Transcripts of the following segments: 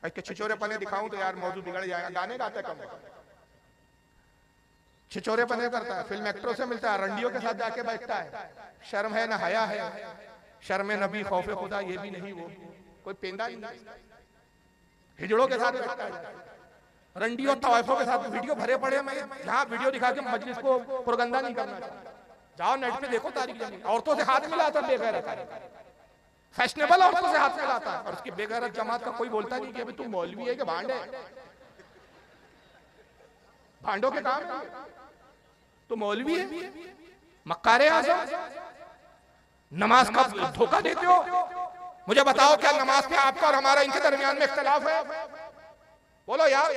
इसके छिछोरे पने दिखाऊं तो यार मौजूद बिगड़ जाएगा। गाने गाता है कम, छिछोरे पने करता है, फिल्म एक्टरों से मिलता है, रंडियों के साथ जाके बैठता है। शर्म है ना हया है, शर्म नबी खौफे खुदा ये भी नहीं, वो कोई पेंदा नहीं, हिजड़ों के साथ बैठता है, रंडियों तवाइफों के साथ वीडियो भरे पड़े। मैं यहाँ वीडियो दिखा के मजलिस को प्रोगंदा नहीं करना चाहता, जाओ नेट पे देखो तारीख जमीन, औरतों से हाथ मिलाता बेगैरत है, फैशनेबल औरतों से हाथ मिलाता है, और उसकी बेगैरत जमात का कोई बोलता नहीं कि अभी तू मौलवी है कि भांड है, भांडों के काम तो मौलवी है, मक्कारे आज़म। नमाज का धोखा देते हो। मुझे बताओ क्या नमाज पे आपका और हमारा इनके दरमियान में इख्तिलाफ है? बोलो यार,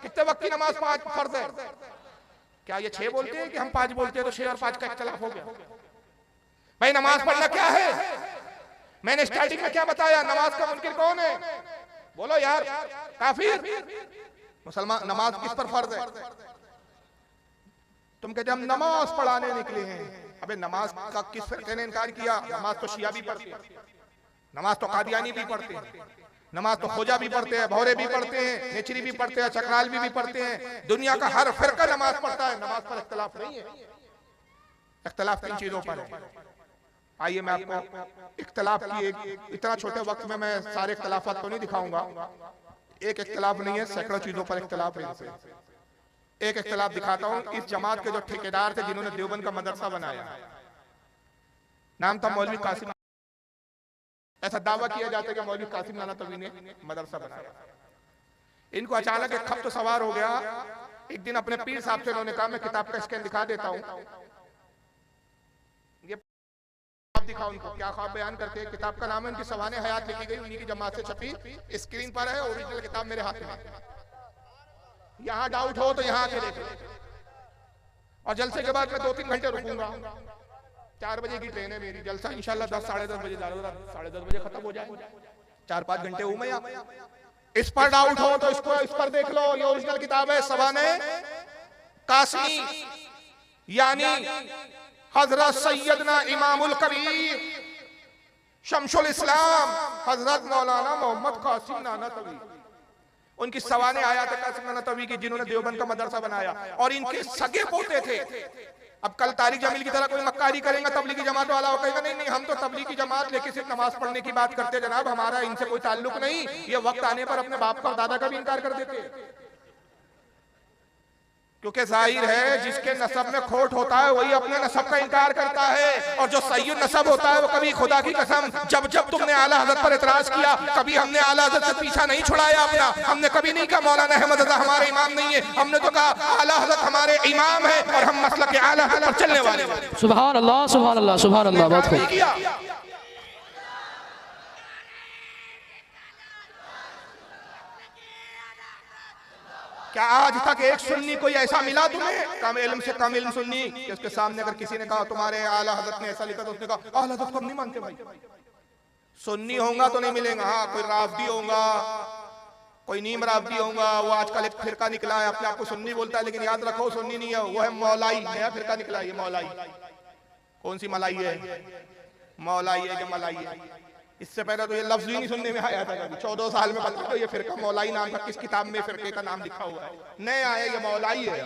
कितने वक्त की नमाज 5 फर्ज है? क्या ये 6 बोलते हैं कि हम 5 बोलते हैं तो 6 और 5 का इख्तिलाफ हो गया? भाई नमाज पढ़ना क्या है? मैंने स्टार्टिंग में क्या बताया? नमाज का मुनकिर कौन है? बोलो यार, काफिर। मुसलमान नमाज किस पर फर्ज है? तुम कहते हम नमाज पढ़ाने निकले हैं। अबे नमाज का किस फिरके ने इनकार किया? नमाज तो शिया भी पढ़ते हैं, नमाज तो कादियानी भी पढ़ते हैं, नमाज तो खोजा भी पढ़ते हैं, भौरे भी पढ़ते हैं, नेचरी भी पढ़ते हैं, चकराल भी पढ़ते हैं। दुनिया का हर फिरका नमाज पढ़ता है, नमाज पर इख्तिलाफ नहीं है। इख्तिलाफ 3 चीजों पर है। आइए मैं आपको इख्तिलाफ की इतना छोटे वक्त में मैं सारे इख्तिलाफात तो नहीं दिखाऊंगा। एक इख्तिलाफ नहीं है, सैकड़ों चीजों पर इख्तिलाफ है। इनसे एक इख्तिलाफ दिखाता हूं। इस जमात के जो ठेकेदार थे जिन्होंने देवबंद का मदरसा बनाया, नाम था मौलवी कासिम। ऐसा दावा किया जाता है कि मौलवी कासिम नानातवी ने मदरसा बनाया। इनको अचानक एक खप्त सवार हो गया। एक दिन अपने पीर साहब से इन्होंने कहा मैं किताब का स्कैन दिखा देता हूं। ये दिखा उनको क्या ख्वाब बयान करते हैं। किताब का नाम है उनकी सवाने हयात लिखी गई, उन्हीं की जमात से छपी, स्क्रीन पर है, ओरिजिनल किताब मेरे हाथ में। यहाँ डाउट हो तो यहाँ आके देख लो। और जलसे के बाद मैं 2-3 घंटे रुकूंगा। 4 बजे की ट्रेन है मेरी। जलसा इंशाल्लाह 10 साढ़े 10 बजे, 10:30 बजे खत्म हो जाए। 4-5 घंटे हूं मैं यहाँ। इस पर डाउट हो तो इसको इस पर देख लो। ये ओरिजिनल किताब है, सवाने कासिमी, यानी हजरत सैयदना इमामुल कबीर शमशुल इस्लाम हजरत मौलाना मोहम्मद कासिम नानातवी, उनकी सवाने आयात कासिम नानातवी की, जिन्होंने देवबंद का मदरसा बनाया। और इनके सगे पोते थे। अब कल तारिक जमील की तरह कोई मक्कारी करेगा तबलीगी जमात वाला, वो कहेगा नहीं नहीं हम तो तबलीगी जमात लेके सिर्फ नमाज पढ़ने की बात करते जनाब, हमारा इनसे कोई ताल्लुक नहीं। ये वक्त आने पर अपने बाप का और दादा का भी इनकार कर देते। क्योंकि जाहिर है जिसके नसब में खोट होता है वही अपने नसब का इनकार करता है। और जो सही नसब होता है वो कभी, खुदा की कसम, जब जब तुमने आला हज़रत पर एतराज किया, कभी हमने आला हज़रत से पीछा नहीं छुड़ाया अपना। हमने कभी नहीं कहा मौलाना अहमद रज़ा हमारे इमाम नहीं है। हमने तो कहा आला हज़रत हमारे इमाम है और हम मसलक आला हज़रत पर चलने वाले हैं। सुभान अल्लाह, सुभान अल्लाह, सुभान अल्लाह। बहुत खूब। क्या आज तक एक सुन्नी कोई ऐसा मिला तुम्हें, कम इल्म से कम इल्म सुन्नी, कि उसके सामने अगर किसी ने कहा तुम्हारे आला हज़रत ने ऐसा लिखा तो उसने कहा आला हज़रत को हम नहीं मानते भाई। सुन्नी होगा तो नहीं मिलेगा। हाँ कोई रावदी होगा, कोई नीम रावदी होगा, वो आजकल एक फिरका निकला है, अपने आप को सुन्नी बोलता है, लेकिन याद रखो सुन्नी नहीं है, वो है मौलाई। नया फिरका निकला है ये मौलाई। कौन सी मलाई है? मौलाई है कि मलाई है? इससे पहले तो ये लफ्ज ही नहीं सुनने में आया था कभी। 14 साल में पता तो ये फिरका मौलाई नाम का किस किताब में फिरके का नाम लिखा हुआ है? नया आया ये मौलाई है।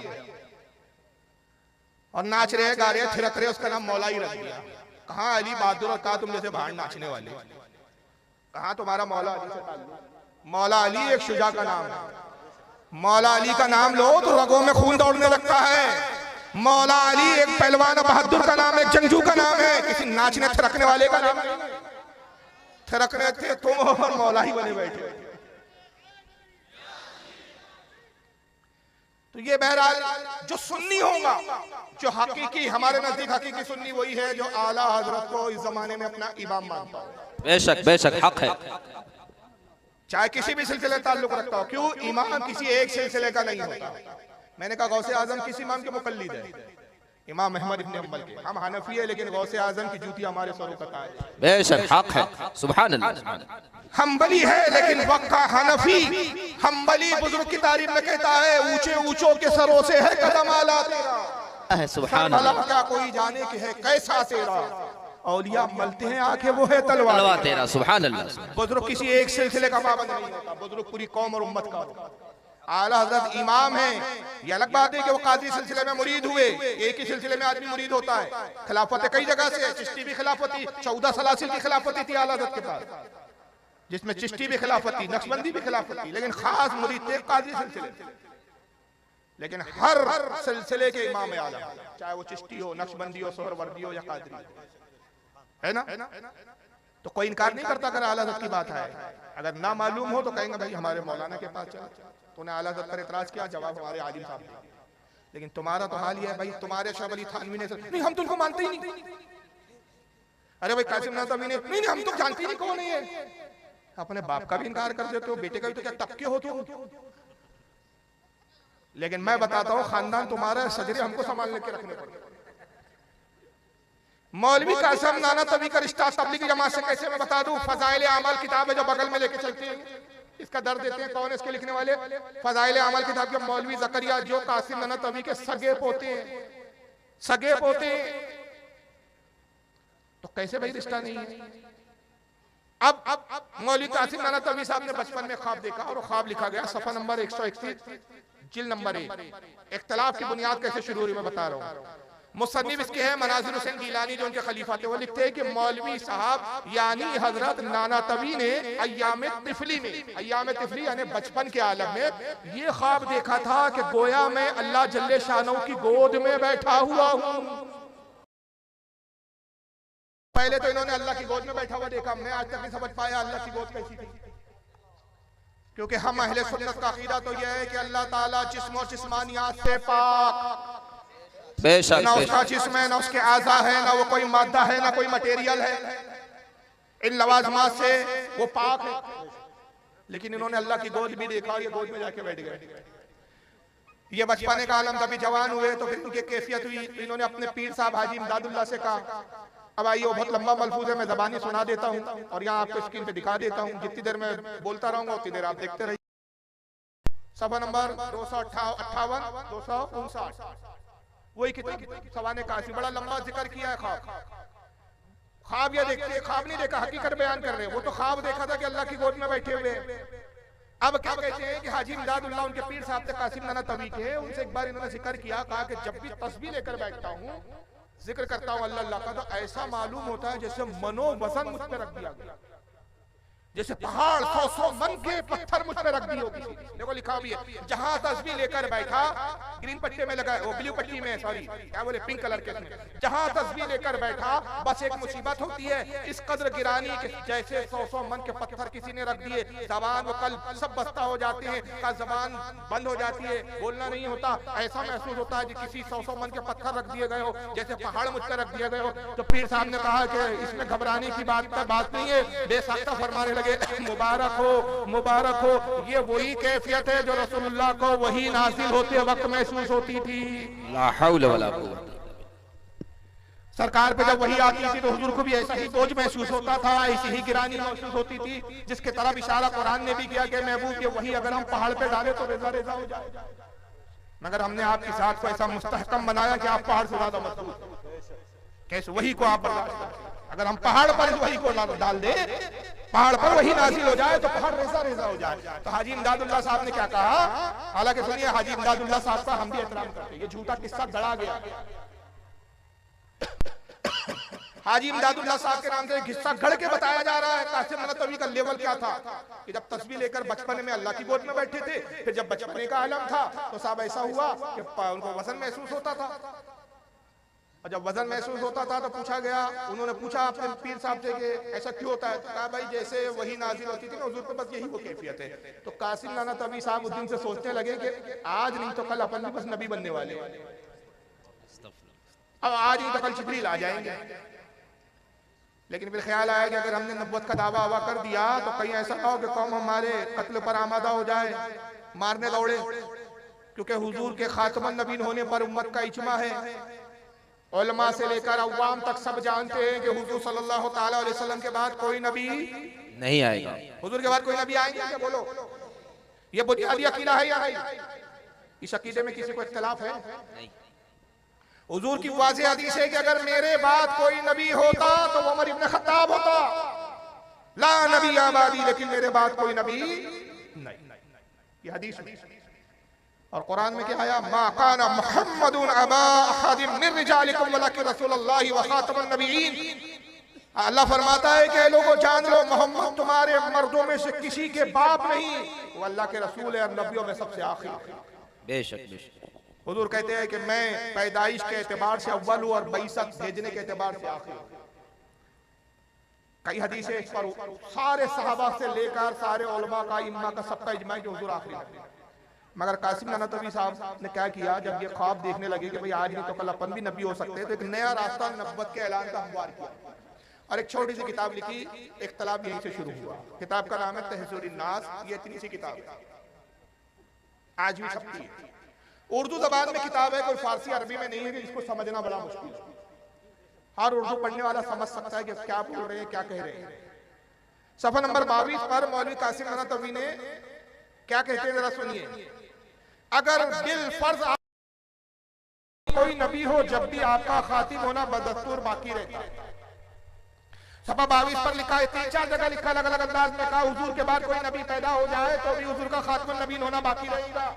और नाच रहे गा रहे थिरक रहे, उसका नाम मौलाई रख दिया। कहाँ अली बहादुर और कहा तुम जैसे भांड नाचने वाले, कहाँ तुम्हारा मौला अली से ताल्लुक? मौला अली एक शुजा का नाम है। मौला अली का नाम लो तो रगों में खून दौड़ने लगता है। मौला अली एक पहलवान बहादुर का नाम है, जंगजू का नाम है, किसी नाचने थिरकने वाले का नाम है। थिरक रहे थे तुम और मौला ही बने बैठे। तो ये बहरहाल जो सुन्नी होगा, जो हकीकी, हमारे नजदीक हकीकी सुन्नी वही है जो आला हजरत को इस जमाने में अपना इमाम मानता है। बेशक बेशक हक है, चाहे किसी भी सिलसिले ताल्लुक रखता हो। क्यों? इमाम किसी एक सिलसिले का नहीं होता। मैंने कहा गौसे आजम किस इमाम के मुकल्लिद है? इमाम अहमद इब्न हंबल के। हम हनफी है लेकिन गौसे आजम की जूती हमारे सरों का ताज है। बेशक हक है, सुभान अल्लाह। हंबली है लेकिन वक्त का हनफी। हंबली बुजुर्ग की तारीफ में कहता है ऊंचे ऊंचों के सरों से है कदम आला तेरा, सुभान अल्लाह। क्या कोई जाने के है कैसा तेरा। औलिया मलते हैं आंखें, वो है तलवार तलवार तेरा, सुभान अल्लाह। बुजुर्ग किसी एक सिलसिले का पाबंद नहीं होता, बुजुर्ग पूरी कौम और उम्मत का होता। आला हजरत इमाम है, ये अलग बात है कि वो काजी सिलसिले में मुरीद हुए, एक ही सिलसिले में आदमी मुरीद होता है। खिलाफत कई जगह से, चिश्ती भी खिलाफत थी, 14 सलासिल की खिलाफत थी आला हजरत के पास, जिसमें चिश्ती भी खिलाफत थी, नक्शबंदी भी खिलाफत थी, लेकिन खास मुरीद थे काजी सिलसिले। लेकिन हर सिलसिले के इमाम आला, चाहे वो चिश्ती हो, नक्शबंदी हो, सोहरवर्दी हो या कादरी, है ना? तो कोई इनकार नहीं करता अगर आला हजरत की बात है। अगर ना मालूम हो तो कहेंगे भाई हमारे मौलाना के पास चलो, तूने आला हजरत पर इतराज किया, जवाब हमारे आलिम साहब ने। लेकिन तुम्हारा तो हाल ये है भाई, तुम्हारे शौकत अली थानवी ने नहीं, हम तुमको मानते ही नहीं। अरे भाई कासिम नदवी ने नहीं, हम तो जानते ही नहीं कौन है ये। अपने बाप का भी इनकार कर देते हो, बेटे का भी, तो क्या टपके हो तुम? लेकिन मैं बताता हूँ, खानदान तुम्हारा, सजरे हमको संभालने के रखने पड़ते। मौलवी कासिम नाना तवी का रिश्ता तबलीगी जमात से कैसे मैं बता दूं। फजाइल अमल किताब है जो बगल में लेके चलते हैं, इसका दर्द देते हैं। कौन है इसके लिखने वाले? फजाइल अमल किताब के मौलवी जकरिया, जो कासिम नाना तवी के सगे पोते हैं, सगे पोते। तो कैसे भाई रिश्ता नहीं है? अब मौलवी कासिम नाना तवी साहब ने बचपन में ख्वाब देखा और ख्वाब लिखा गया, सफा नंबर 131 जिल्द नंबर 1। इख्तिलाफ की बुनियाद कैसे शुरू हुई मैं बता रहा हूँ। मुसन्निफ इसके हैं मनाजिर हुसैन गिलानी, जो उनके खलीफा थे। वो लिखते हैं कि मौलवी साहब यानी हजरत नाना तवी ने अय्याम तिफली में, अय्याम तिफली यानी बचपन के आलम में, ये ख्वाब देखा था कि गोया मैं अल्लाह जल्ले शानों की गोद में बैठा हुआ हूँ। पहले तो इन्होंने अल्लाह की गोद में बैठा हुआ देखा, मैं आज तक नहीं समझ पाया अल्लाह की गोद कैसी थी। क्योंकि हम अहले सुन्नत का अकीदा तो यह है कि अल्लाह ताला जिस्म और जिस्मानियात से पाक, बेशक, ना उसका जिस्म है, ना उसके आज़ा है, ना वो कोई मादा है, ना कोई मटेरियल है। इन लवाजमात से वो पाक है। लेकिन इन्होंने अल्लाह की गोद भी देखा और ये गोद में जाके बैठ गए। ये बचपने का आलम, तभी जवान हुए तो फिर उनकी कैफियत हुई। इन्होंने अपने पीर साहब हाजी इमदादुल्लाह से कहा, अब आइए वो बहुत लंबा मलफूज है, मैं ज़बानी सुना देता हूँ और यहाँ आपको स्क्रीन पे दिखा देता हूँ। जितनी देर मैं बोलता रहूंगा उतनी देर आप देखते रहिए। सफा नंबर 258 259, वही किताब सवाने काशी, बड़ा लंबा जिक्र किया है ख्वाब। ख्वाब ये देखते, ख्वाब नहीं देखा, हकीकत बयान कर रहे हैं। वो तो ख्वाब देखा था कि अल्लाह की गोद में बैठे हुए। अब क्या कहते हैं कि हाजी इमदादुल्लाह उनके पीर साहब थे कासिम नाना तवी के, उनसे एक बार इन्होंने जिक्र किया, कहा कि जब भी तस्बीह लेकर बैठता हूँ, जिक्र करता हूँ अल्लाह अल्लाह का, तो ऐसा मालूम होता है जैसे मनो वजन मुझ पे रख दिया गया, जैसे पहाड़ 100 मन के पत्थर मुझ पे रख दी होगी। देखो लिखा भी है, जहां तस्बीह लेकर बैठा, ग्रीन पट्टे में लगा, वो ब्लू पट्टी में, सॉरी क्या बोले, पिंक कलर के में, जहां तस्बीह लेकर बैठा, बस एक मुसीबत होती है, इस कदर गिरानी कि जैसे 100 मन के पत्थर किसी ने रख दिए, जबान व कल्ब सब बस्ता हो जाते हैं, का जबान बंद हो जाती है, बोलना नहीं होता। ऐसा महसूस होता है कि किसी 100 मन के पत्थर रख दिए गए हो, जैसे पहाड़ मुझ पर रख दिए गए हो। तो पीर साहब ने कहा कि इसमें घबराने की बात नहीं है, बेसाख्ता फरमाने लगे, मुबारक हो, मुबारक हो, ये वही कैफियत है जो रसूलुल्लाह को वही नाज़िल होते वक्त महसूस होती थी। ला हौल वला कुव्वत। सरकार पे जब वही आती थी तो हुजूर को भी ऐसा ही बोझ महसूस होता था, ऐसी ही गिरानी महसूस होती थी, जिसके तरफ इशारा कुरान ने भी किया कि महबूब के वही अगर हम पहाड़ पे डाले तो रेजा रेजा हो जाए। मगर हमने आपकी साथ को ऐसा मुस्तहकम बनाया कि आप पहाड़ से ज्यादा महसूस, कैसे वही को आप बर्दाश्त करें। अगर हम पहाड़ पर वही को डाल दे, पहाड़ पर वही नाज़िल हो जाए तो पहाड़ रेजा रेजा हो जाए। तो हाजी इमदादुल्लाह साहब ने क्या कहा, हालांकि सुनिए हाजी इमदादुल्लाह साहब का हम भी एहतराम करते हैं, ये झूठा किस्सा गढ़ा गया। हाजी इमदादुल्लाह साहब के नाम से किस्सा गढ़ के बताया जा रहा है। कासिम नाना तवी का लेवल क्या था कि जब तस्बीह लेकर बचपन में अल्लाह की गोद में बैठे थे, फिर जब बचपने का आलम था तो साहब ऐसा हुआ कि उनको वजन महसूस होता था, और जब वजन महसूस होता था तो पूछा गया, उन्होंने पूछा अपने पीर साहब से कि ऐसा क्यों होता है, तो कहा भाई जैसे वही नाजिल होती थी ना हुजूर पे, बस यही वो कैफियत है। तो कासिम नाना तवी साहब उस दिन से सोचने लगे कि आज नहीं तो कल अपन भी बस नबी बनने वाले, अब आज नहीं तो कल जिब्रील आ जाएंगे। लेकिन फिर ख्याल आया कि अगर हमने नबूवत का दावा आवा कर दिया तो कहीं ऐसा ना हो कि कौम हमारे कत्ल पर आमादा हो जाए, मारने दौड़े, क्योंकि हुजूर के खातमुन नबीन होने पर उम्मत का इजमा है। उलमा से लेकर अवाम तक सब जानते हैं कि हुजूर सल्लल्लाहु ताला अलैहि वसल्लम के बाद कोई नबी नहीं आएगा। हुजूर के बाद कोई नबी आएंगे क्या? बोलो, ये बुनियादी अकीदा है या नहीं? इस अकीदे में किसी को इख्तिलाफ है? नहीं। हुजूर की वाज़ेह हदीस है कि अगर मेरे बाद कोई नबी होता तो वो उमर इब्न खत्ताब होता। ला नबी आबादी, लेकिन मेरे बाद कोई नबी नहीं। ये हदीस और कुरान में क्या आया? मा काना मुहम्मदुन अबा अहदिम मिन रिजालिकुम वलाकिन रसूलुल्लाह व खातमुन नबिय्यीन। अल्लाह फरमाता है कि लोगों जान लो, मोहम्मद तुम्हारे मर्दों में से किसी के बाप नहीं, वो अल्लाह के रसूल है और नबियों में सबसे आखिरी। बेशक बेशक। हुजूर कहते हैं कि मैं पैदाइश के एतबार से अव्वल हूँ और बैसत भेजने के एतबार से आखिर। कई हदीसें इस पर सारे सहाबा से लेकर सारे उलमा का, इम्मा का, सबका इजमा है कि हुजूर आखिरी नबी। मगर कासिम नानतवी साहब ने क्या किया, जब ये ख्वाब देखने लगे कि भाई आज नहीं तो कल अपन भी नबी हो सकते हैं, तो एक नया रास्ता नब्बत के ऐलान का हमवार किया और एक छोटी सी किताब लिखी। इख्तिलाफ यहीं से शुरू हुआ। किताब का नाम है तहज़ीरुन नास। ये इतनी सी किताब है, आज भी छपती है। उर्दू जबान में किताब है, कोई फारसी अरबी में नहीं है कि इसको समझना बड़ा मुश्किल है। हर उर्दू पढ़ने वाला समझ सकता है कि क्या बोल रहे हैं, क्या कह रहे हैं। सफा नंबर 22 पर मौलवी कासिम नानतवी ने क्या कहते हैं, जरा सुनिए। अगर बिल फर्ज कोई नबी हो, जब भी आपका खातिम होना बदस्तूर बाकी रहता है। सफा 22 पर लिखा है, 3-4 जगह लिखा अलग अलग अंदाज में कहा, हुजूर के बाद कोई नबी पैदा हो जाए तो भी हुजूर का खातिमुन नबीय्यीन होना बाकी रहेगा।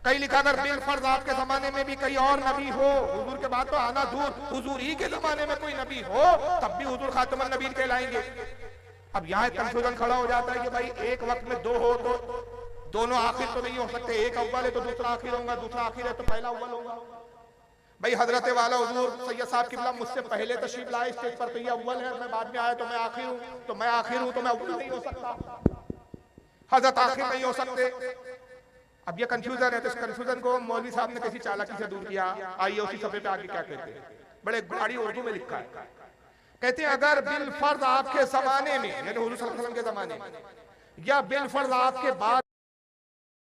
कहीं लिखा अगर बिल फर्ज आपके जमाने में भी कई और नबी हो, हुजूर के बाद तो आना दूर, हुजूर ही के जमाने में कोई नबी हो तब भी हुजूर खातिमुन नबीय्यीन कहलाएंगे। अब यहाँ कंफ्यूजन खड़ा हो जाता है कि भाई एक वक्त में दो हो तो दोनों आखिर तो नहीं हो सकते, एक अव्वल है तो दूसरा आखिर होगा, दूसरा आखिर है तो पहला अव्वल होगा। भाई हजरत वाला हुजूर सैयद साहब किबला मुझसे पहले तशरीफ लाए स्टेज पर, तो ये अव्वल है, मैं बाद में आया तो मैं आखिर हूँ, तो मैं आखिर हूँ तो मैं अव्वल नहीं हो सकता, हजरत आखिर नहीं हो सकते। अब ये कंफ्यूजन है, तो इस कंफ्यूजन को मौलवी साहब ने कैसी चालाकी से दूर किया। आइए उसी सफे पे आगे क्या कहते हैं, बड़े गाड़ी उर्दू में लिखा है। कहते हैं अगर बिल फर्ज आपके जमाने में, यानी हुजूर सल्लल्लाहु अलैहि वसल्लम के जमाने में, या बिल फर्ज आपके बाद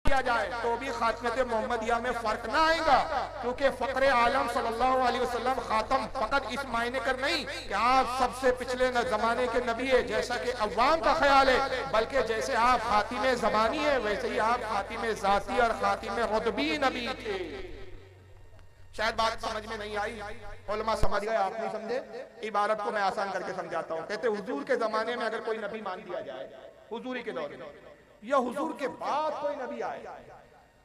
किया जाए तो भी खातमत मोहम्मदिया में फर्क ना आएगा, क्योंकि फकरे आलम सल्लल्लाहु अलैहि वसल्लम खातम फकत इस मायने कर नहीं कि आप सबसे पिछले जमाने के नबी है जैसा कि अवाम का ख्याल है, बल्कि जैसे आप खातिमे ज़मानी है वैसे ही आप खातिमे ज़ाती और खातिमे रुतबी नबी थे। शायद बात समझ में नहीं आई, उलमा समझ गए, आप नहीं समझे। इबारत को मैं आसान करके समझाता हूँ। कहते हुजूर के जमाने में अगर कोई नबी मान दिया जाए, हुजूरी के दौर में, या हुजूर के बाद कोई नबी आए,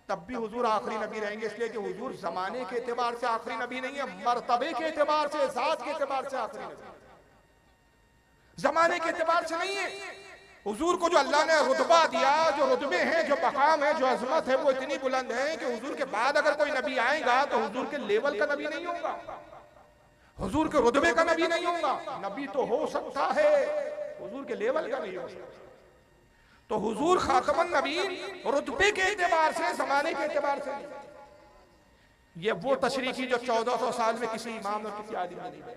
तब भी हुजूर आखिरी नबी रहेंगे, इसलिए कि हुजूर जमाने के एतबार से आखिरी नबी नहीं है, मर्तबे के एतबार से, जात के एतबार से आखिरी नबी, जमाने के एतबार से नहीं है। हुजूर को जो अल्लाह ने रुतबा दिया, जो रुतबे हैं, जो मकाम है, जो अजमत है, वो इतनी बुलंद है कि हुजूर के बाद अगर कोई नबी आएगा तो हुजूर के लेवल का नबी नहीं होगा, हुजूर के रुतबे का नबी नहीं होगा। नबी तो हो सकता है, हुजूर के लेवल का नहीं हो सकता। तो हुजूर खातमुन नबीय्यीन रुतबे के एतबार से, जमाने के एतबार से नहीं। ये वो तशरीह की जो 1400 साल में किसी इमाम और किसी आदमी ने नहीं बनाई,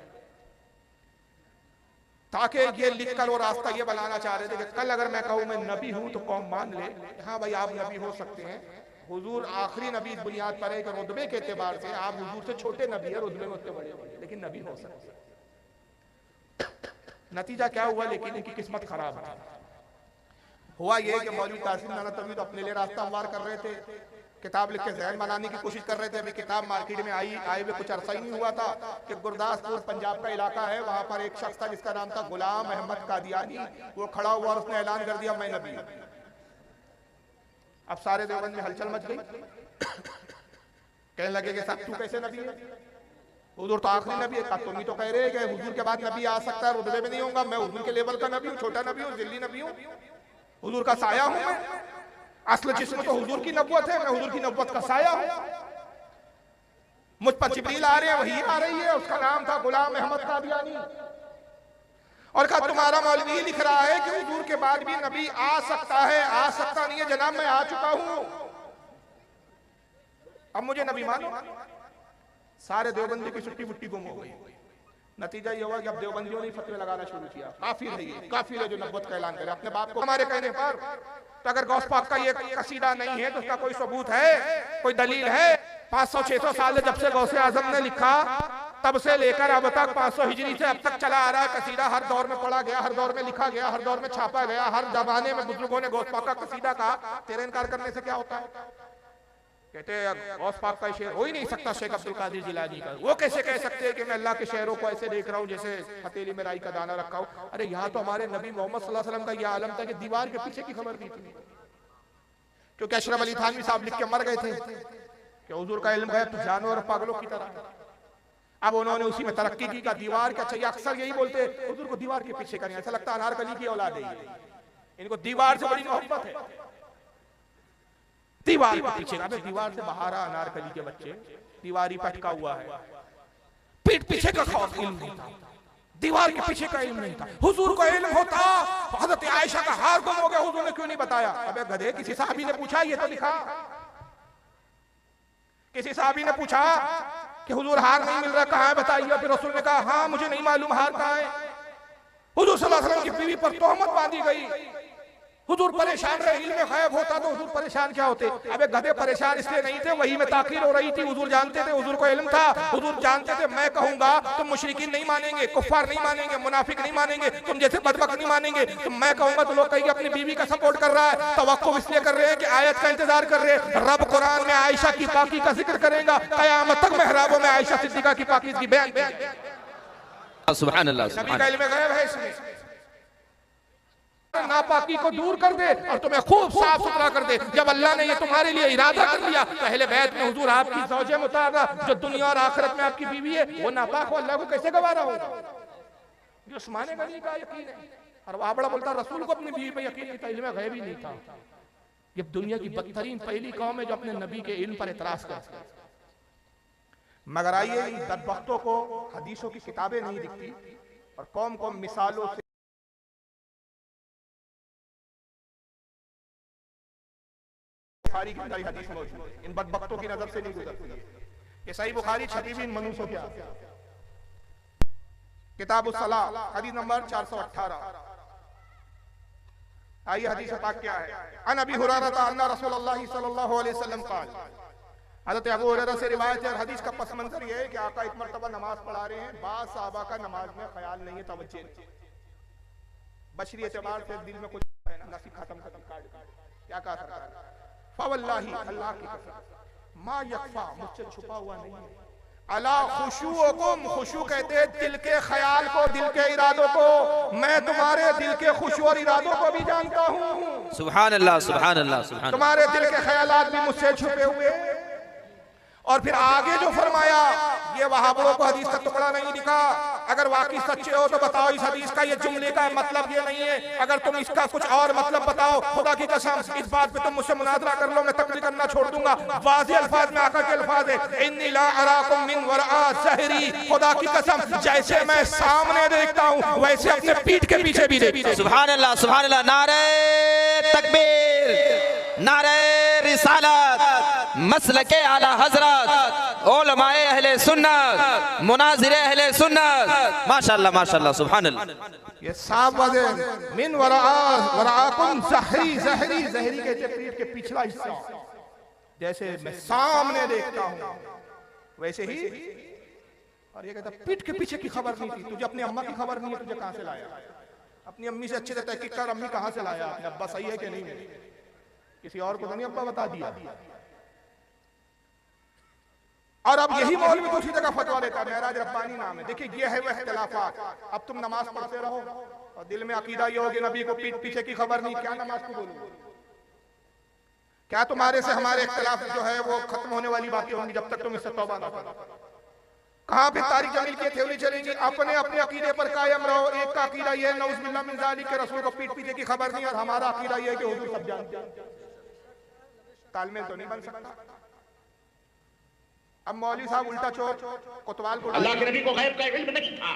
ताकि ये लिखकर वो रास्ता ये बनाना चाह रहे थे कि कल अगर मैं कहूँ मैं नबी हूं तो कौम मान ले, हाँ भाई आप नबी हो सकते हैं। हुजूर आखिरी नबी इस बुनियाद पर है कि रुतबे के एतबार से आप हुजूर से छोटे नबी है, रुतबे में उतने बड़े बड़े, लेकिन नबी हो सकते हैं। नतीजा क्या हुआ, लेकिन इनकी किस्मत खराब है। हुआ ये कि मौलवी कासिम नानतवी तो अपने लिए रास्ता हमवार कर रहे थे, किताब लिख के जहन बनाने की कोशिश कर रहे थे। अभी किताब मार्केट में आए हुए कुछ अरसा ही नहीं हुआ था कि गुरदासपुर पंजाब का इलाका है, वहां पर एक शख्स था जिसका नाम था गुलाम अहमद कादियानी। वो खड़ा हुआ और उसने ऐलान कर दिया मैं नबी। अब सारे देवबंद में हलचल मच गई। कहने लगे कि साहब तू कैसे नबी है, हुजूर तो आखिरी नबी है। तुम ही तो कह रहे हैं कि हुजूर के बाद नबी आ सकता है, रुतबे में नहीं होगा। मैं हुजूर के लेवल का नबी हूँ, छोटा नबी हूँ, जिल्ली नबी हूँ, हुजूर का साया हूं मैं। असल जिस्म तो हुजूर की नबुवत है, मैं हुजूर की नबुवत का साया हूं। मुझ पर जिब्रील आ रहे हैं, वही आ रही है। उसका नाम था गुलाम अहमद कादियानी। और कहा तुम्हारा मौलवी लिख रहा है कि हुजूर के बाद भी नबी आ सकता है। आ सकता नहीं है जनाब, मैं आ चुका हूं, अब मुझे नबी मानो। सारे देवबंदी की छुट्टी मुट्टी गुम हो गई। नतीजा ये हुआ कि अब देवबंदियों ने फतवे लगाना शुरू किया। काफिर है ये, काफिर है जो नबुवत का ऐलान करे अपने बाप को हमारे कहने पर। तो अगर गौस पाक का ये कसीदा नहीं है तो उसका कोई सबूत है, कोई दलील है? 500-600 साल जब से गौसे आजम ने लिखा तब से लेकर अब तक 500 हिजरी से अब तक चला आ रहा है कसीदा। हर दौर में पढ़ा गया, हर दौर में लिखा गया, हर दौर में छापा गया, हर जमाने में बुजुर्गों ने गौस पाक का कसीदा कहा। तेरे इनकार करने से क्या होता है? कहते हैं गौस पाक का शेर हो ही नहीं सकता शेख अब्दुल कादिर जिलानी का, वो कैसे कह सकते हैं कि मैं अल्लाह के शहरों को ऐसे देख रहा हूँ जैसे हथेली में राई का दाना रखा हूँ। अरे यहाँ तो हमारे नबी मोहम्मद सल्लल्लाहु अलैहि वसल्लम का यह आलम था कि दीवार के पीछे की खबर दी थी, क्योंकि अशरफ अली थानवी साहब लिख के मर गए थे कि हुजूर का इल्म है तो जानवर और पागलों की तरह। अब उन्होंने उसी में तरक्की की का दीवार का चाहिए, अक्सर यही बोलते हुजूर को दीवार के पीछे करें, ऐसा लगता अनारकली की औलाद है, इनको दीवार से बड़ी मोहब्बत है। दीवार के पीछे का, दीवार से बाहर अनारकली के बच्चे, दीवारी पटका हुआ है, पीठ पीछे का खौफ इल्म नहीं था, दीवार के पीछे का इल्म नहीं था। हुजूर को इल्म होता हजरत आयशा का हार गुम हो गया, हुजूर ने क्यों नहीं बताया? अबे गधे, किसी साहबी ने पूछा ये तो दिखा, किसी साहबी ने पूछा कि हुजूर हार नहीं मिल रहा कहाँ है बताइए, फिर रसूल ने कहा हाँ मुझे नहीं मालूम हार कहाँ है। हुजूर सल्लल्लाहु अलैहि वसल्लम की बीवी पर तोहमत बांधी गई, हुजूर परेशान रहे, इल्म गायब होता तो हुजूर परेशान क्या होते? अबे गधे परेशान इसलिए नहीं थे, वही में ताकीर हो रही थी, हुजूर जानते थे, हुजूर को इल्म था, हुजूर जानते थे मैं कहूंगा तुम मुशरिकीन नहीं मानेंगे, कुफ्फार नहीं मानेंगे, मुनाफिक नहीं मानेंगे, तुम जैसे बदबख्त नहीं मानेंगे, तुम मैं कहूंगा तो लोग कहेंगे अपनी बीवी का सपोर्ट कर रहा है। तवक्कुफ इसलिए कर रहे हैं कि आयत का इंतजार कर रहे हैं, रब कुरान में आयशा की पाकी का जिक्र करेगा, कयामत तक मेहराबों में आयशा सिद्दीका की पाकीज़गी बयान। सुभान अल्लाह, नबी का इल्म गायब है, इसमें नापाकी को दूर कर दे और तुम्हें खूब साफ सुथरा कर दे। जब अल्लाह ने ये तुम्हारे लिए इरादा कर लिया, पहले बैत में हुजूर आपकी ज़ौजे मुताहरा जो दुनिया और आखिरत में आपकी बीवी है वो नापाक हो, अल्लाह को कैसे गवारा होगा? जो उस्मान गनी का यकीन है, और वह बड़ा बोलता रसूल को अपनी बीवी पे यकीन नहीं था, इल्म गैब ही नहीं था। ये दुनिया की बदतरीन पहली कौम है जो अपने नबी के इल्म पर एतराज करती है। मगर आइए इन बदबख्तों को हदीसों की किताबें नहीं दिखती और कौम कौम मिसालों से बुखारी की अंदर हदीस मौजूद है, इन बदबख्तों की नजर से नहीं गुजरती है। ये सही बुखारी छपी भी इन मनुष्यों के किताब उस-सलाह हदीस नंबर 418। आइए हदीस पाक क्या है। अन अबी हुरैरा अन्ना रसूलुल्लाह सल्लल्लाहु अलैहि वसल्लम क़ाल, हज़रत अबू हुरैरा से रिवायत है। हदीस का पस मंजर ये है कि आका एक मर्तबा नमाज पढ़ा रहे हैं, बाद सहाबा का नमाज में ख्याल नहीं है, तवज्जो नहीं, बशरी एतबार से दिल में कुछ है ना, नसी खत्म क्या कहा सरकार, फवल्लाही अल्लाह की कसम मा यख्फा, मुझसे छुपा हुआ नहीं है, अला खुशूअकुम, खुशू कहते हैं दिल के ख्याल को, दिल के इरादों को, मैं तुम्हारे दिल के खुशू और इरादों को भी जानता हूँ। सुभान अल्लाह, सुभान अल्लाह, सुभान। तुम्हारे दिल के ख्यालात भी मुझसे छुपे हुए। और फिर आगे जो फरमाया, ये वहाबों को हदीस का टुकड़ा नहीं दिखा, अगर वाकई सच्चे हो तो बताओ इस हदीस का ये जुमले का मतलब ये नहीं है, अगर तुम इसका कुछ और मतलब बताओ, खुदा की कसम इस बात पे तुम मुझसे मुनाजरा कर लो, मैं तकरीर करना छोड़ दूंगा। वाज़ेह अल्फाज में आका के अल्फाज है, इन्नी ला अराकुम मिन वरा ज़हरी, खुदा की कसम जैसे मैं सामने देखता हूँ वैसे अपने पीठ के पीछे भी देखता हूं। सुभान अल्लाह, सुभान अल्लाह, नारे तकबीर, नारे रिसालत, मसलके आला हजरत, उलमाए अहले सुन्नत, मुनाजिरे अहले सुन्नत, माशाअल्लाह माशाअल्लाह, सुभान अल्लाह। ये साफ वाज़ेह मिन वराकुम ज़हरी, ज़हरी ज़हरी कहते पीठ के पिछला हिस्सा, जैसे मैं सामने देखता हूँ वैसे ही। और ये कहता पीठ के पीछे की खबर नहीं थी, तुझे अपनी अम्मा की खबर नहीं है, तुझे कहां से लाया? अपनी अम्मी से अच्छे से तहकीक कर, अम्मी कहां से लाया, अपने अब्बा सही है कि नहीं, किसी और को तो नहीं अब्बा बता दिया। और अब यही मौलवी दूसरी जगह फतवा देता है, महराज रब्बानी नाम है। देखिए ये है वह इख्तिलाफात। अब तुम नमाज पढ़ते रहो और दिल में अकीदा ये हो कि नबी को पीठ पीछे की खबर नहीं, क्या नमाज को बोलूं? क्या तुम्हारे से हमारे इख्तिलाफ जो है वो खत्म होने वाली बातें होंगी जब तक तुम इससे तौबा ना करो? कहां पे तारिक जमील की थ्योरी चलेंगी? अपने अपने अकीदे पर कायम रहो। एक का अकीदा ये है नऊज़ बिल्लाह मिन ज़ालिक के रसूल को पीठ पीछे की खबर नहीं, और हमारा अकीदा ये है कि हुजूर सब जानते हैं। तालमेल तो नहीं बन सकता। अब मौलवी साहब उल्टा चोर कोतवाल को, अल्लाह के नबी को गैब का इल्म नहीं था,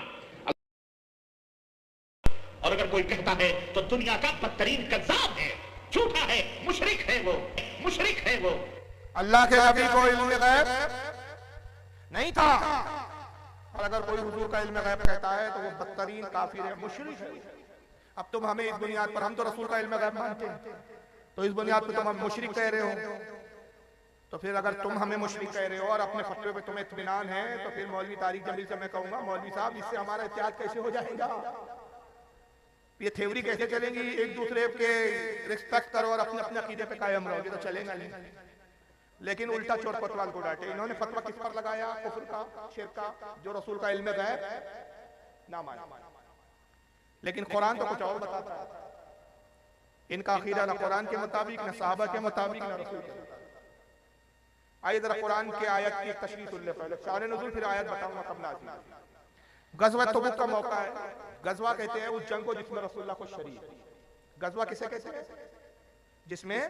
और अगर कोई कहता है तो दुनिया का बदतरीन कज़्ज़ाब है, झूठा है, मुशरिक है वो, मुशरिक है वो। अल्लाह के नबी को इल्म गैब नहीं था, और अगर कोई हुजूर का इल्म गैब कहता है तो वो बदतरीन काफिर है, मुशरिक है। अब तुम हमें इस बुनियाद पर, हम तो रसूल का इल्म गैब मानते हैं, तो इस बुनियाद पर तुम हमें मुशरिक कह रहे हो। तो फिर अगर तुम हमें मुशरिक कह रहे हो और अपने फतवे पे तुम्हें इत्मीनान है, तो फिर मौलवी तारिक जमील से मैं कहूंगा मौलवी साहब इससे हमारा इत्तेहाद कैसे हो जाएगा? ये थ्योरी कैसे चलेंगी? एक दूसरे के रिस्पेक्ट करो और अपने अपने अकीदे पे कायम रहोगे तो चलेगा नहीं। लेकिन उल्टा चोर कोतवाल को डांटे। इन्होंने फतवा किस पर लगाया? कुफ्र का, शिर्क का, जो रसूल का इल्म गैब ना माने। लेकिन कुरान तो कुछ और बताता है। इनका अकीदा न कुरान के मुताबिक, न सहाबा के मुताबिक, न रसूल के मुताबिक। आइए जरा कुरान के आयत की तशरीह सुन ले पहले, शान नुज़ूल, फिर आयत बताऊंगा कब नाज़िल। गज़वा तबूक का मौका है। गज़वा कहते हैं उस जंग को जिसमें रसूलुल्लाह को शरीक। गज़वा किसे कहते हैं? जिसमें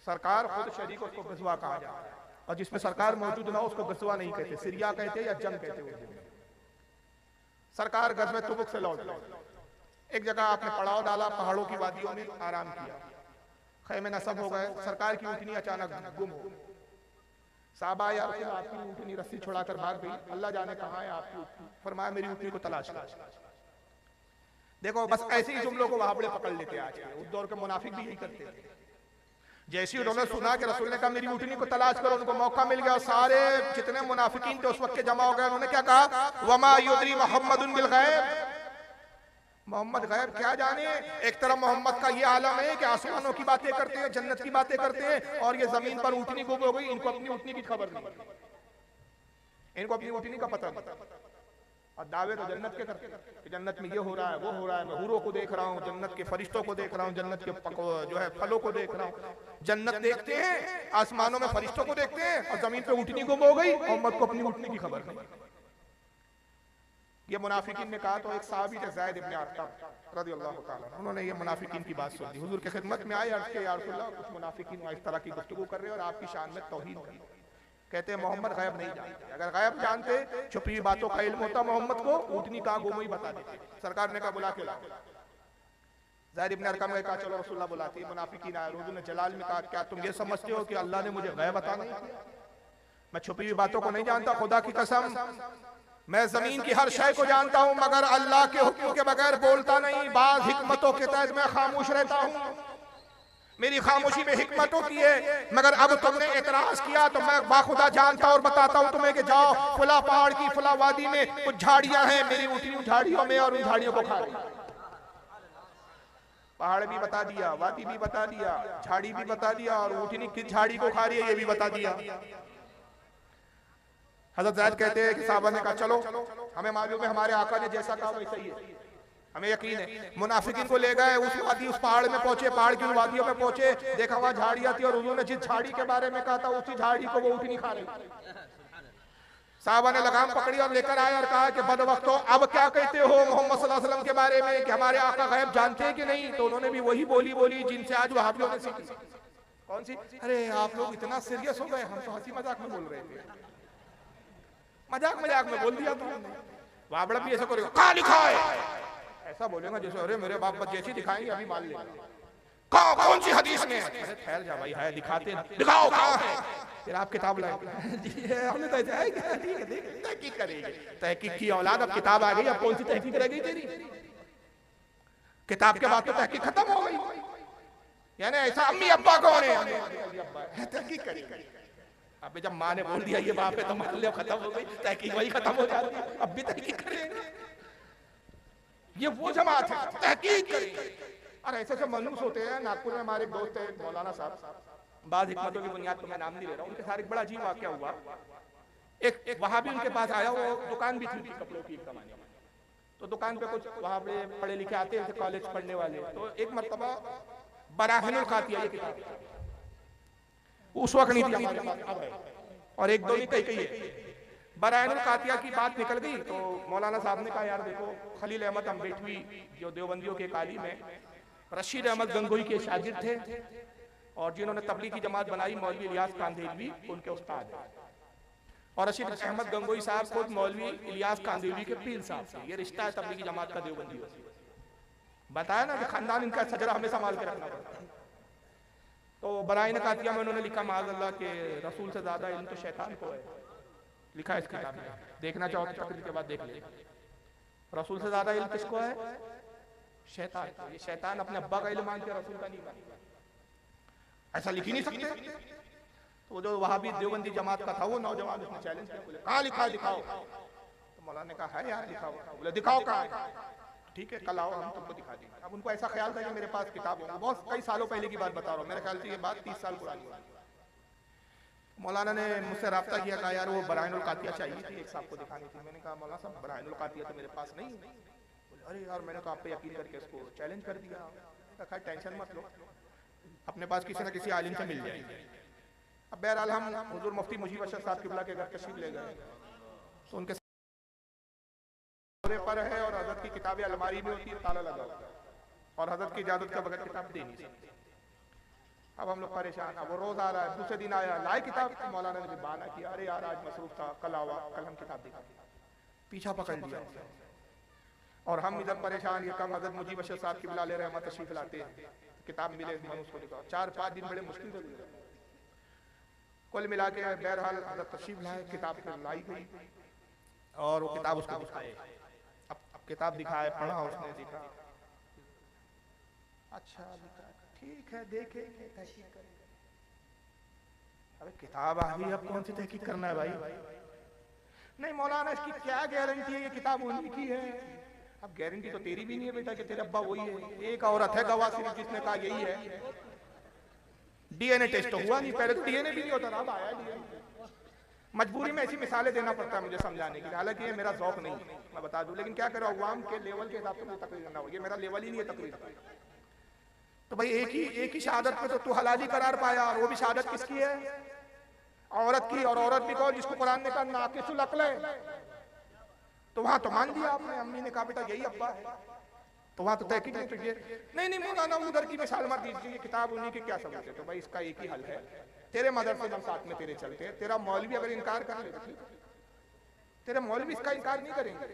सरकार खुद शरीक, उसको गज़वा कहा जाता है। और जिसमें सरकार मौजूद ना हो उसको गज़वा नहीं कहते, सिरिया कहते या जंग कहते हैं। सरकार गज़वा तबूक से लौट गई। एक जगह आपने पड़ाव डाला, पहाड़ों की वादियों में आराम किया, खैमे नसब हो गए। सरकार की ऊँटनी अचानक गुम हो। साहबा या रसूल आपकी ऊँटनी रस्सी छुड़ाकर भाग गई, अल्लाह जाने कहाँ है आपकी ऊँटनी। फरमाया मेरी ऊँटनी को तलाश कर। देखो बस ऐसे ही जुमलों को वहाबड़े पकड़ लेते हैं आज के। उस दौर के मुनाफिक भी यही करते थे। जैसे ही उन्होंने सुना कि रसूल ने कहा मेरी ऊँटनी को तलाश करो, उनको मौका मिल गया। सारे जितने मुनाफिकीन थे उस वक्त के जमा हो गए। उन्होंने क्या कहा? वमा युद्री मोहम्मदुन बिल गैब, मोहम्मद गैब क्या जाने। एक तरफ मोहम्मद का ये आलम है कि आसमानों की बातें करते हैं, जन्नत की बातें करते हैं, और ये जमीन पर ऊँटनी गुम हो गई, इनको अपनी ऊँटनी की खबर नहीं, इनको अपनी ऊँटनी का पता नहीं। और दावे तो जन्नत के करते हैं कि जन्नत में ये हो रहा है, वो हो रहा है, मैं हूरों को देख रहा हूँ, जन्नत के फरिश्तों को देख रहा हूँ, जन्नत के जो है फलों को देख रहा हूँ। जन्नत देखते हैं, आसमानों में फरिश्तों को देखते हैं, और जमीन पे ऊँटनी गुम हो गई, मोहम्मद को अपनी ऊँटनी की खबर नहीं। ये मुनाफिकीन ने कहा तो एक साहबी थे ज़ैद इब्न अरक़म रज़ियल्लाहु ताला, उन्होंने ये मुनाफिकीन की बात सुन ली। हुजूर के खिदमत में आए, अर्ज़ किया या रसूल अल्लाह, कुछ मुनाफिकीन इस तरह की गुफ्तगू कर रहे हैं और आपकी शान में तौहीन कर रहे हैं। कहते हैं मोहम्मद गैब नहीं जानते, अगर गैब जानते, छुपी हुई बातों का इल्म होता मोहम्मद को, ऊँटनी कहाँ गुम हुई बता देते। सरकार ने कहा बुला के लाओ। ज़ैद इब्न अरक़म ने कहा चलो रसूलुल्लाह बुलाती। मुनाफिकीन आए। हुजूर ने जलाल में कहा क्या तुम ये समझते हो कि अल्लाह ने मुझे गैब अता नहीं किया? मैं छुपी हुई बातों को नहीं जानता, खुदा की कसम मैं जमीन की हर शय को जानता हूं, मगर अल्लाह के हुक्म के बगैर बोलता नहीं। बाज हिकमतों के तहत मैं खामोश रहता हूं, मेरी खामोशी में हिकमत होती है। मगर अब तुमने एतराज किया तो मैं बाखुदा जानता और बताता हूं तुम्हें कि जाओ फुला पहाड़ की फुला वादी में कुछ झाड़ियां हैं, मेरी ऊँटनी उन झाड़ियों में और उन झाड़ियों को खा रही। पहाड़ भी बता दिया, वादी भी बता दिया, झाड़ी भी बता दिया, और ऊँटनी किस झाड़ी को खा रही है ये भी बता दिया। हज़रत ज़ैद कहते हैं कि साहबा ने कहा चलो, हमें मालूम है हमारे आका ने जैसा कहा वैसा ही है, हमें यकीन है। मुनाफिकीन को ले गए, उस वादी, उस पहाड़ में पहुंचे, पहाड़ की वादियों में पहुंचे, देखा वहां झाड़ियां थी, और उन्होंने जिस झाड़ी के बारे में कहा था उसी झाड़ी को वो ऊँटनी खा रही। साहबा ने लगाम पकड़ी और लेकर आए और कहा कि बदवक्तो अब क्या कहते हो मोहम्मद सल्लल्लाहु अलैहि वसल्लम के बारे में कि हमारे आका गैब जानते हैं कि नहीं? तो उन्होंने भी वही बोली जिनसे आज वहाबियों ने सीखी। कौन सी? अरे आप लोग इतना सीरियस हो गए, हम तो हंसी मजाक में बोल रहे थे, मजाक में बोल दिया तुमने। वाबड़ा भी ऐसा करेगा, कहाँ लिखा है? ऐसा बोलेगा जैसे अरे मेरे बाप जैसी दिखाएंगे अभी मान लेंगे। कौन सी हदीस में? अरे ठहर जा भाई, है दिखाते, दिखाओ कहाँ है? फिर आप किताब लाए। हमने तो ऐसा है, ठीक है तहकीक करेंगे। तहकीक की औलाद, अब किताब आ गई, अब कौन सी तहकीक रह गई तेरी? किताब के बाद तो तहकीक खत्म हो गई। यानी ऐसा अम्मी अब्बा कौन है? तहकीक करेंगे। अब जब माँ ने बोल दिया ये बाप है तो मान लिया, खत्म हो गई, तहकीक वही खत्म हो जाती है। अब भी तहकीक करेंगे, ये वो जमात है, तहकीक करेंगे। और ऐसे ऐसे मनुष्य होते हैं। नागपुर में हमारे एक दोस्त है मौलाना साहब, बाज हिकमतों की बुनियाद पर मैं नाम नहीं ले रहा हूँ, उनके साथ एक बड़ा अजीब वाकया हुआ। एक वहां भी उनके पास आया, वो दुकान भी थी कपड़ों की एक जमाने में, तो दुकान पे कुछ वहां पे पढ़े लिखे आते थे, कॉलेज पढ़ने वाले। तो एक मरतबा बराहिनुल कातिया ये किताब उस वक्त नहीं थी हमारे पास, अब है, और एक दो नहीं कई है। बराहिनुल कातिया की बात निकल गई तो मौलाना साहब ने कहा यार देखो, खलील अहमद अम्बेडवी जो देवबंदियों के काली में रशीद अहमद गंगोई के शागिर्द थे, और जिन्होंने तबलीग की जमात बनाई मौलवी इलियास कांदेलवी उनके उस्ताद हैं। और रशीद अहमद गंगोई साहब खुद मौलवी इलियास कांदेलवी के पीर साहब थे। ये रिश्ता है तबलीगी जमात का देवबंदियों से। बताया ना कि खानदान इनका सजरा हमें संभाल के रखना पड़ता है। तो बराइन कातिया में उन्होंने लिखा माज़अल्लाह के रसूल से ज्यादा इल्म तो शैतान को है। लिखा है इस किताब में, देखना चाहो तो तकरीर के बाद देख ले। रसूल से ज्यादा इल्म किसको है? शैतान। ये शैतान अपने अब्बा का इल्म मानते, रसूल का नहीं मानते। ऐसा लिख ही नहीं सकते। तो जो वहाबी देवबंदी जमात का था वो नौजवान उसने चैलेंज किया, बोले कहाँ लिखा है दिखाओ। तो मौलाना ने कहा है यार लिखा हुआ। बोले दिखाओ कहाँ है? ठीक है कल आओ हम तुमको दिखा देंगे। अब उनको ऐसा ख्याल था कि मेरे पास किताब होगा। बहुत कई सालों पहले की बात बता रहा हूँ, मेरे ख्याल से ये बात 30 साल पुरानी है। मौलाना ने मुझसे रब्ता किया, कहा यार वो बराइनुल कातिया चाहिए थी, एक साहब को दिखानी थी। मैंने कहा मौलाना साहब बराइनुल कातिया तो मेरे पास नहीं है। अरे यार मैंने कहा आप पे यकीन करके इसको चैलेंज कर दिया। खैर टेंशन मत लो, अपने पास किसी न किसी आलिम से मिल जाएगी। अब बहरहाल हम हुजूर मुफ्ती मुजीब अशरफ साहब किबला के घर तशरीफ ले गए, तो उनके पर है और हजरत की किताबें अलमारी में होती है, ताला लगा होता है, और हजरत की इजाजत के बगैर किताब दे नहीं सकते। अब हम लोग परेशान, अब वो रोज आ रहा है, दूसरे दिन आया लाए किताब, तो मौलाना ने भी बहाना किया, अरे यार आज मसरूफ था, कल आवा, कल हम किताब दिखा, पीछा पकड़ लिया। और हम इधर परेशान, ये कब हजरत मुजीब अशरफ साहब किबला ले रहे हैं, तशरीफ लाते हैं, किताब मिले मनुष्य को दिखाओ, 4-5 दिन बड़े मुश्किल से गुजरे। कुल मिला के बहरहाल हजरत तशरीफ लाए, किताब फिर लाई गई और वो किताब उसको दिखाए। अब किताब दिखाए, पढ़ा, उसने देखा, अच्छा ठीक है देखेंगे तहकीक करेंगे। अबे किताब आ गई, अब कौन सी तहकीक करना है भाई? नहीं मौलाना इसकी क्या गारंटी है, ये किताब उन्हीं की है। अब गारंटी तो तेरी भी नहीं है बेटा कि तेरे अब्बा वही है। एक औरत है गवाह सिर्फ जिसने कहा यही है। डीएनए टेस्ट तो हुआ नहीं, पहले तो डीएनए भी नहीं होता था, अब आया डीएनए। मजबूरी में ऐसी मिसालें देना पड़ता है मुझे समझाने की, हालांकि ये मेरा ज़ौक नहीं है, मैं बता दूं, लेकिन क्या करो अवाम के लेवल के हिसाब से मुझे तकरीर करना हो, ये मेरा लेवल ही नहीं है तकरीर। तो भाई एक ही शहादत पे तो तू हलाली करार पाया, और वो भी शहादत किसकी है? औरत की। और औरत भी कौन? जिसको कुरान ने कहा नाकिसुल अक्ल है। तो वहां तो मान दिया आपने, अम्मी ने कहा बेटा यही अब्बा है, तो वहां तो तहकीक नहीं चाहिए। नहीं मौलाना उधर की मिसाल मत दीजिए, किताब उन्हीं की क्या समझ है? तो भाई इसका एक ही हल है, तेरे मदरसे हम साथ में तेरे चलते हैं, तेरा मौलवी अगर इनकार कर ले तो ठीक है, तेरे मौलवी इसका इनकार नहीं करेंगे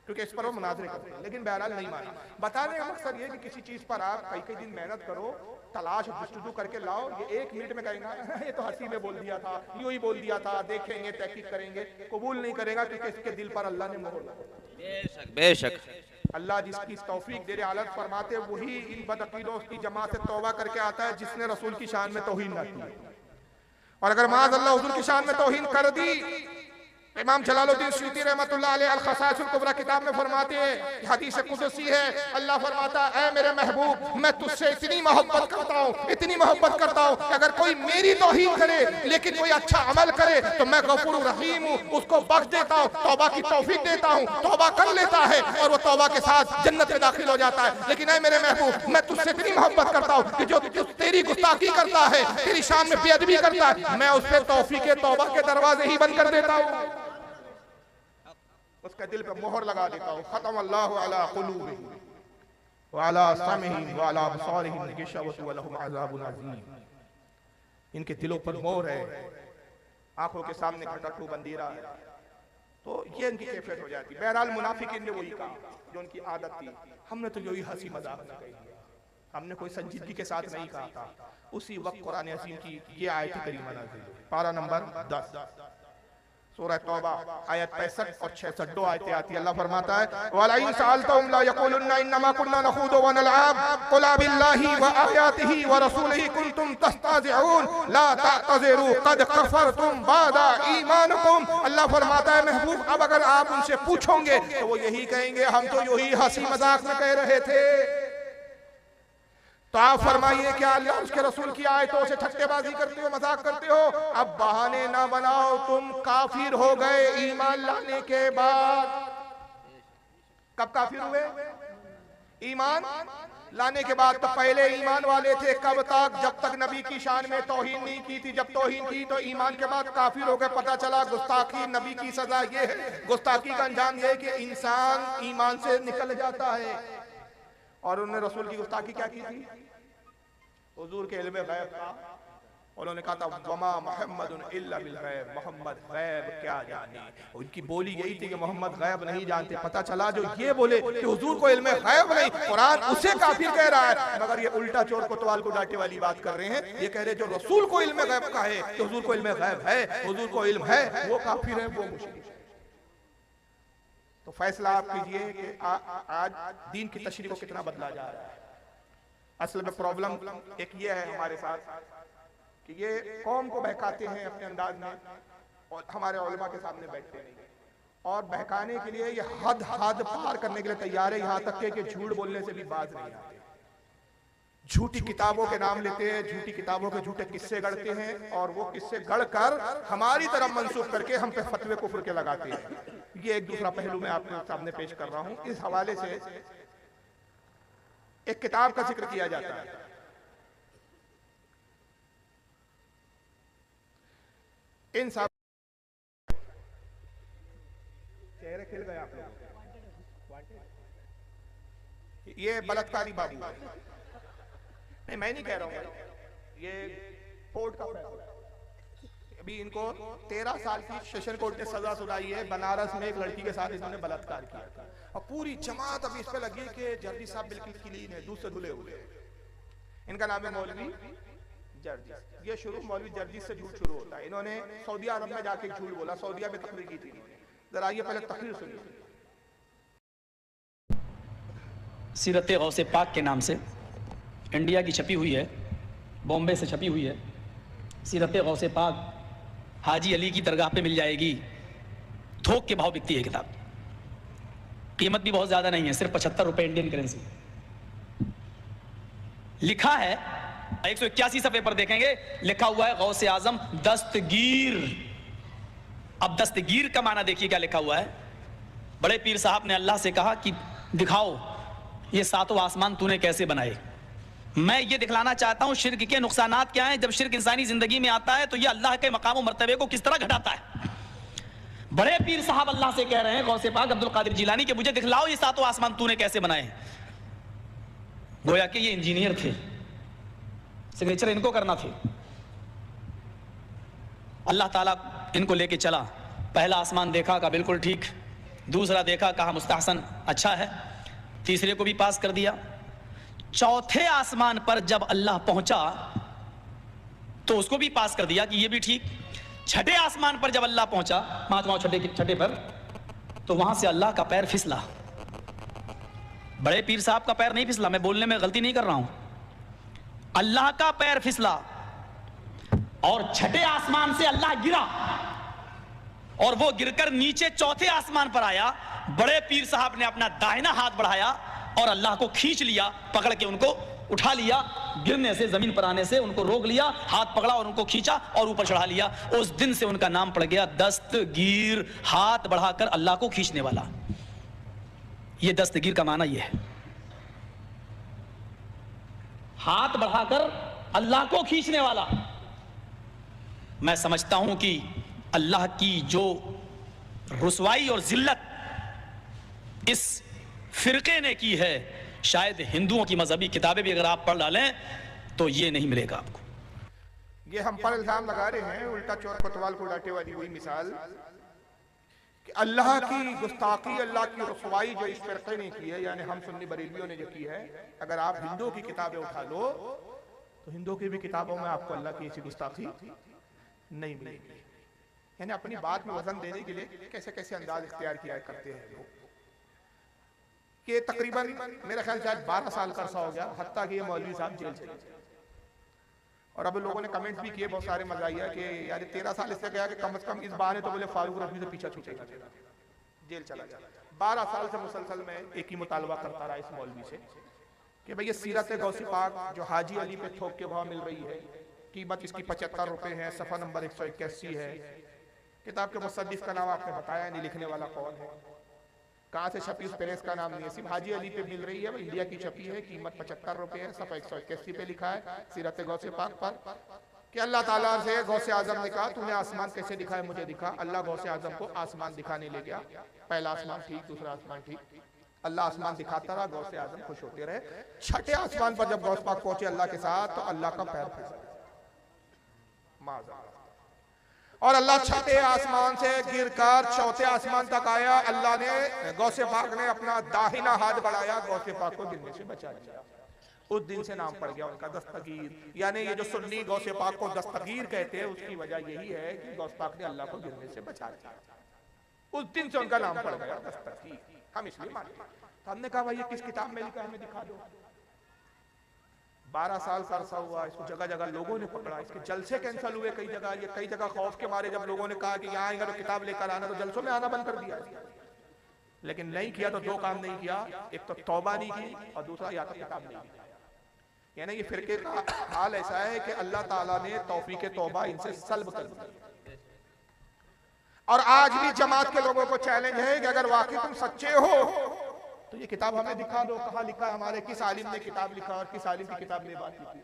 क्योंकि इस पर वो मुनाजरे करते हैं, लेकिन बहरहाल नहीं माना। बताने का मकसद ये कि किसी चीज पर आप कई दिन मेहनत करो, तलाश जस्तजू करके लाओ, ये 1 मिनट में कहेगा ये तो हंसी में बोल दिया था, यूं ही बोल दिया था, देखेंगे तहकीक करेंगे, कबूल नहीं करेगा क्योंकि इसके दिल पर अल्लाह ने मोहर लगाई। बेशक अल्लाह जिसकी तौफीक दे हालत फरमाते वही इन बदअकीदों की जमात से तौबा करके आता है जिसने रसूल की शान में तौहीन न की। और अगर माज़ अल्लाह हुजूर की शान में तौहीन कर दी, इमाम जलालुद्दीन सूती रहमतुल्लाह अलैह अल-खसाइसुल कुबरा किताब में फरमाते हैं, हदीस कुदसी है, अल्लाह फरमाता है ऐ मेरे महबूब मैं तुझसे इतनी मोहब्बत करता हूँ, इतनी मोहब्बत करता हूँ कि अगर कोई मेरी तौहीन करे लेकिन कोई अच्छा अमल करे तो मैं गफूर रहीम हूँ, उसको बख्श देता हूँ, तौबा की तौफीक देता हूँ, तौबा कर लेता है और वो तौबा के साथ जन्नत में दाखिल हो जाता है। लेकिन ऐ मेरे महबूब मैं तुझसे इतनी मोहब्बत करता हूँ कि जो तेरी गुस्ताखी करता है, तेरी शान में बेअदबी करता है, मैं उस पर तौफीक तौबा के दरवाजे ही बंद कर देता हूँ, उसके दिल पे मोहर लगा देता हूँ। खत्म अल्लाहु अला कुलूबिहिम व अला समिहिम व अला अबसारिहिम गिशवतु व लहुम अज़ाबुन अज़ीम। इनके दिलों पर मोहर है, आंखों के सामने खटखटू बंदीरा है, तो ये इनकी कैफियत हो जाती है। बहरहाल मुनाफिकीन ने वही कहा जो उनकी आदत थी, हमने तो यही हंसी मजाक में कही, हमने कोई संजीदगी के साथ नहीं कहा था। उसी वक्त कुरान हकीम की ये आयत करीमा नाज़िल हुई, पारा नंबर 10 सूरह तौबा आयत 65 और 66 दो आयतें आती है। अल्लाह फरमाता है वला इन सअलतहुम ला यक़ूलुन्ना इन्नमा कुन्ना नख़ूदु व नलअब क़ुल बिल्लाहि व आयातिहि व रसूलिहि कुंतुम तस्तहज़िऊन ला तअतज़िरू क़द कफ़रतुम बादा ईमानुकुम। अल्लाह फरमाता है महबूब अब अगर आप उनसे पूछोगे तो वो यही कहेंगे हम तो यही हंसी मजाक में कह रहे थे। तो आप फरमाइए क्या अल्लाह उसके रसूल की आयतों से ठट्टेबाजी करते हो, मजाक करते हो? अब बहाने ना बनाओ, तुम काफिर हो गए ईमान लाने के बाद। कब काफिर हुए? ईमान लाने के बाद। तो पहले ईमान वाले थे कब तक? जब तक नबी की शान में तौहीन नहीं की थी। जब तौहीन की तो ईमान के बाद काफिर हो गए। पता चला गुस्ताखी, नबी की सजा ये है, गुस्ताखी का अंजाम ये है कि इंसान ईमान से निकल जाता है। और उन्होंने रसूल की गुस्ताखी क्या की थी? हुजूर के इल्म गैब था, उन्होंने कहा था वमा मुहम्मदुन इल्ला बिल गैब, मोहम्मद गैब क्या जाने। उनकी बोली यही थी कि मोहम्मद गैब नहीं जानते। पता चला जो ये बोले कि हुजूर को इल्म गैब नहीं, कुरान उसे काफिर कह रहा है, मगर ये उल्टा चोर कोतवाल को डांटे वाली बात कर रहे हैं। ये कह रहे जो रसूल को इल्म गैब का है कि हुजूर को इल्म गैब है, हुजूर को इल्म है, वो काफिर है, वो मुशरिक है। तो फैसला आप कीजिए कि आज दीन की तशरीह को कितना बदला जा रहा है। असल में प्रॉब्लम एक ये है हमारे साथ कि ये कौम को बहकाते हैं अपने अंदाज में और हमारे उलमा के सामने बैठते नहीं, और बहकाने के लिए ये हद पार करने के लिए तैयार है, यहाँ तक कि झूठ बोलने से भी बाज नहीं आते। झूठी किताबों के नाम लेते हैं, झूठी किताबों के झूठे किस्से गढ़ते हैं और वो किस्से गढ़कर हमारी तरफ मंसूब करके हम पे फतवे कुफ्र के लगाते हैं। ये एक दूसरा पहलू मैं आपके सामने पेश कर रहा हूं। इस हवाले से एक किताब का जिक्र किया जाता है, इन सब चेहरे खिल गए आप लोग। ये बलात्कारी बाबू है। नहीं, मैं नहीं कह रहा हूं, ये कोर्ट का फैसला है। अभी इनको 13 साल की सेशन कोर्ट ने सजा सुनाई है। बनारस में एक लड़की के साथ इन्होंने बलात्कार किया था और पूरी जमात अभी इस पे लगी कि जर्दी साहब बिल्कुल क्लीन है, दूध से धुले हुए। इनका नाम है मौलवी जर्दी। ये शुरू मौलवी जर्दी से झूठ शुरू होता है। इन्होंने सऊदी अरब में जाके झूठ बोला, सऊदीया में तकरीर की थी। जरा ये पहले तकरीर सुनिए। सीरत गौसे पाक के नाम से इंडिया की छपी हुई है, बॉम्बे से छपी हुई है। सीरत गौसे पाक हाजी अली की दरगाह पे मिल जाएगी। थोक के भाव बिकती है किताब, कीमत भी बहुत ज़्यादा नहीं है, सिर्फ 75 रुपये इंडियन करेंसी। लिखा है 181 सफ़े पर देखेंगे, लिखा हुआ है गौसे आजम दस्तगीर। अब दस्तगीर का माना देखिए क्या लिखा हुआ है। बड़े पीर साहब ने अल्लाह से कहा कि दिखाओ ये सातों आसमान तूने कैसे बनाए। मैं ये दिखलाना चाहता हूं शिर्क के नुकसानात क्या हैं। जब शिर्क इंसानी जिंदगी में आता है तो ये अल्लाह के मकाम और मर्तबे को किस तरह घटाता है। बड़े पीर साहब अल्लाह से कह रहे हैं, गौसे पाक अब्दुल कादिर जिलानी के मुझे दिखलाओ ये सातों आसमान तूने कैसे बनाए। गोया कि ये इंजीनियर थे, सिग्नेचर इनको करना थे। अल्लाह ताला इनको लेके चला। पहला आसमान देखा, कहा बिल्कुल ठीक। दूसरा देखा, कहा मुस्तहसन, अच्छा है। तीसरे को भी पास कर दिया। चौथे आसमान पर जब अल्लाह पहुंचा तो उसको भी पास कर दिया कि ये भी ठीक। छठे आसमान पर जब अल्लाह पहुंचा, पांचवां छठे पर, तो वहां से अल्लाह का पैर फिसला। बड़े पीर साहब का पैर नहीं फिसला, मैं बोलने में गलती नहीं कर रहा हूं, अल्लाह का पैर फिसला। और छठे आसमान से अल्लाह गिरा और वो गिरकर नीचे चौथे आसमान पर आया। बड़े पीर साहब ने अपना दाहिना हाथ बढ़ाया और अल्लाह को खींच लिया, पकड़ के उनको उठा लिया। गिरने से, जमीन पर आने से उनको रोक लिया, हाथ पकड़ा और उनको खींचा और ऊपर चढ़ा लिया। उस दिन से उनका नाम पड़ गया दस्तगीर, हाथ बढ़ाकर अल्लाह को खींचने वाला। ये दस्तगीर का माना ये है, हाथ बढ़ाकर अल्लाह को खींचने वाला। मैं समझता हूं कि अल्लाह की जो रुसवाई और जिल्लत इस फिरके ने की है, शायद हिंदुओं की मजहबी किताबें भी अगर आप पढ़ डालें तो ये नहीं मिलेगा आपको। ये हम पर इल्जाम लगा रहे हैं, उल्टा चोर कोतवाल को डांटे वाली वही मिसाल कि अल्लाह की गुस्ताखी, अल्लाह की रुसवाई जो इस फिरके ने की है, यानी हम सुन्नी बरेलवियों ने जो की है। अगर आप हिंदुओं की किताबें उठा लो तो हिंदुओं की भी किताबों में आपको अल्लाह की ऐसी गुस्ताखी नहीं मिलेगी। यानी अपनी बात में वजन देने के लिए कैसे कैसे अंदाज इख्तियार किया करते हैं लोग। कि तकरीबन मेरा ख्याल शायद 12 साल का अरसा हो गया, हत्ता कि ये मौलवी साहब जेल चले गए। और अब लोगों ने कमेंट भी किए बहुत सारे, मजाइया कि यार 13 साल इससे गया कि कम से कम इस बहाने तो बोले फारूक रफी से पीछा छूटेगा, जेल चला गया। 12 साल से मुसलसल में एक ही मुतालबा करता रहा इस मौलवी से कि भाई ये सीरत गौसी पाक जो हाजी अली पे थोक के भाव मिल रही है, कीमत इसकी 75 रुपये है, सफ़ा नंबर 181 है। किताब के मुसद्दिफ का नाम आपने बताया नहीं, लिखने वाला कौन है, कहाँ से छपी, उस प्रेस का नाम नहीं है, सिर्फ हाजी अली पे मिल रही है, वो इंडिया की छपी है, कीमत 75 रुपये है, सफ़ा 181 पे लिखा है सीरत गौसे पाक पर कि अल्लाह ताला से गौसे आजम ने कहा तूने आसमान कैसे दिखा है, मुझे दिखा। अल्लाह गौसे आजम को आसमान दिखाने ले गया। पहला आसमान ठीक, दूसरा आसमान ठीक, अल्लाह आसमान दिखाता रहा, गौसे आजम खुश होते रहे। छठे आसमान पर जब गौस पाक पहुंचे अल्लाह के साथ तो अल्लाह का पैर फिसला और अल्लाह छठे आसमान से गिरकर चौथे आसमान तक आया। अल्लाह ने गौसे पाक ने अपना दाहिना हाथ बढ़ाया, गौसे पाक को गिरने से बचा लिया। उस दिन से नाम पड़ गया उनका दस्तगीर। यानी ये जो सुन्नी गौसे पाक को दस्तगीर कहते हैं उसकी वजह यही है कि गौस पाक ने अल्लाह को गिरने से बचा लिया। उस दिन से उनका नाम पड़ गया दस्तगीर। हम इसलिए मानते हैं। तो हमने कहा भाई ये किस किताब में लिखा है, हमें दिखा दो। 12 साल का अरसा हुआ, इसको जगह जगह लोगों ने पकड़ा, इसके जलसे कैंसिल हुए कई जगह। ये कई जगह खौफ के मारे जब लोगों ने कहा कि यहाँ आएगा तो किताब लेकर आना, तो जलसों में आना बंद कर दिया। लेकिन नहीं किया तो दो काम नहीं किया, एक तो तौबा नहीं की और दूसरा या तो किताब नहीं दी। यानी ये फिरके का हाल ऐसा है कि अल्लाह ताला ने तौफीक तौबा इनसे सल्ब कर दी। और आज भी जमात के लोगों को चैलेंज है कि अगर वाकई तुम सच्चे हो तो ये किताब हमें दिखा दो, कहाँ लिखा है, हमारे किस आलिम ने किताब लिखा और किस आलिम की किताब ने बात लिखी।